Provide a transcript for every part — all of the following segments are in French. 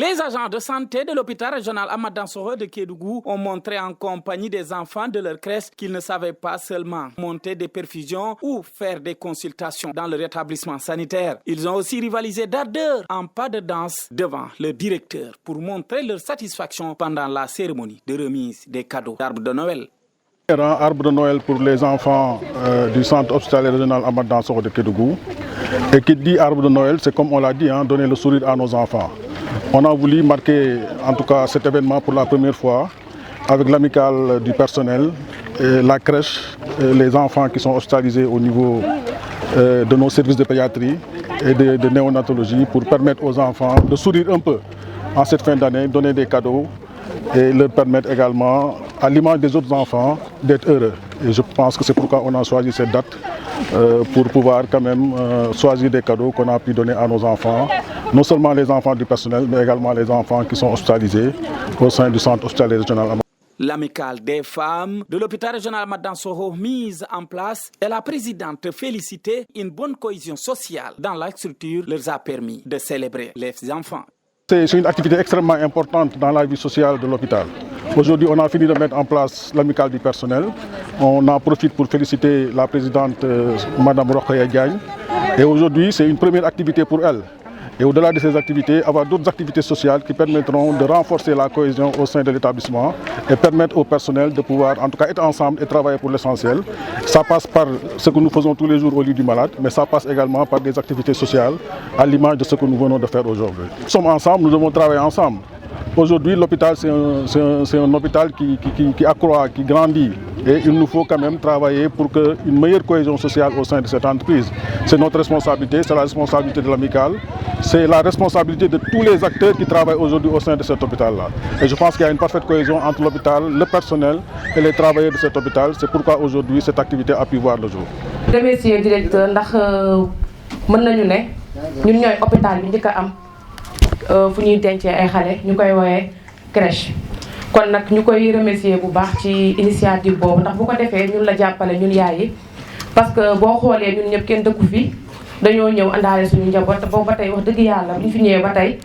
Les agents de santé de l'hôpital régional Amath Dansokho de Kédougou ont montré en compagnie des enfants de leur crèche qu'ils ne savaient pas seulement monter des perfusions ou faire des consultations dans leur établissement sanitaire. Ils ont aussi rivalisé d'ardeur en pas de danse devant le directeur pour montrer leur satisfaction pendant la cérémonie de remise des cadeaux d'arbres de Noël. Arbre de Noël pour les enfants du centre hospitalier régional Amath Dansokho de Kédougou. Et qui dit arbre de Noël, c'est comme on l'a dit, donner le sourire à nos enfants. On a voulu marquer en tout cas cet événement pour la première fois avec l'amicale du personnel, et la crèche, et les enfants qui sont hospitalisés au niveau de nos services de pédiatrie et de néonatologie pour permettre aux enfants de sourire un peu en cette fin d'année, donner des cadeaux et leur permettre également, à l'image des autres enfants, d'être heureux. Et je pense que c'est pourquoi on a choisi cette date pour pouvoir quand même choisir des cadeaux qu'on a pu donner à nos enfants, non seulement les enfants du personnel, mais également les enfants qui sont hospitalisés au sein du centre hospitalier régional. L'amicale des femmes de l'hôpital régional Amath Dansokho mise en place et la présidente félicité une bonne cohésion sociale dans la structure leur a permis de célébrer les enfants. C'est une activité extrêmement importante dans la vie sociale de l'hôpital. Aujourd'hui, on a fini de mettre en place l'amicale du personnel. On en profite pour féliciter la présidente Mme Rokhaya Diagne. Et aujourd'hui, c'est une première activité pour elle. Et au-delà de ces activités, avoir d'autres activités sociales qui permettront de renforcer la cohésion au sein de l'établissement et permettre au personnel de pouvoir en tout cas être ensemble et travailler pour l'essentiel. Ça passe par ce que nous faisons tous les jours au lit du malade, mais ça passe également par des activités sociales à l'image de ce que nous venons de faire aujourd'hui. Nous sommes ensemble, nous devons travailler ensemble. Aujourd'hui, l'hôpital, c'est un hôpital qui accroît, qui grandit. Et il nous faut quand même travailler pour une meilleure cohésion sociale au sein de cette entreprise. C'est notre responsabilité, c'est la responsabilité de l'amicale, c'est la responsabilité de tous les acteurs qui travaillent aujourd'hui au sein de cet hôpital-là. Et je pense qu'il y a une parfaite cohésion entre l'hôpital, le personnel et les travailleurs de cet hôpital. C'est pourquoi aujourd'hui cette activité a pu voir le jour. Remercier le directeur ndax mën nañu ne ñun ñooy hôpital bi njëkk a am fu ñuy dencee ay xale ñu koy woowee crèche. kon nag ñu koy remercier bu baax ci initiative boobu ndax bu ko defee ñun la jàppale ñun yaay yi parce que boo xoolee ñun ñëpp kenn dëkku fi dañoo ñëw àndaale suñu njaboot te boobu ba tey wax dëgg yàlla bu ñu fi ñëwee ba tey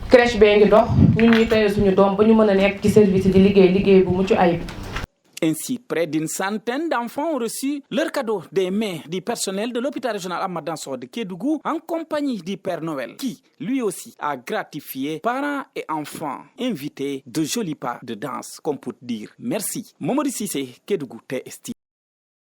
crèche bee ngi dox ñun ñuy teye suñu doom ba ñu mën a nekk ci service di liggéey bu mucc ayib. Ainsi, près d'une centaine d'enfants ont reçu leur cadeau des mains du personnel de l'hôpital régional Amath Dansokho de Kédougou en compagnie du Père Noël qui, lui aussi, a gratifié parents et enfants invités de jolis pas de danse comme pour dire merci. Momodou Cissé, Kédougou, TST.